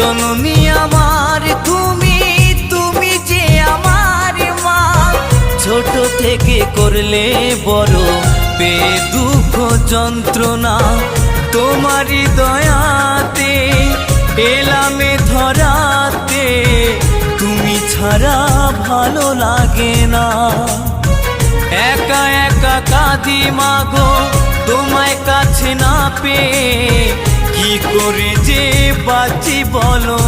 জননী আমার তুমি, তুমি যে আমার মা। ছোট থেকে করলে বড় পে দুঃখ যন্ত্রণা, তোমারই দয়াতে এলামে ধরাতে, তুমি ছাড়া ভালো লাগে না। একা একা কাঁদি মাগো তোমায় কাছে না পেয়ে, কি করে যে বাঁচি বলো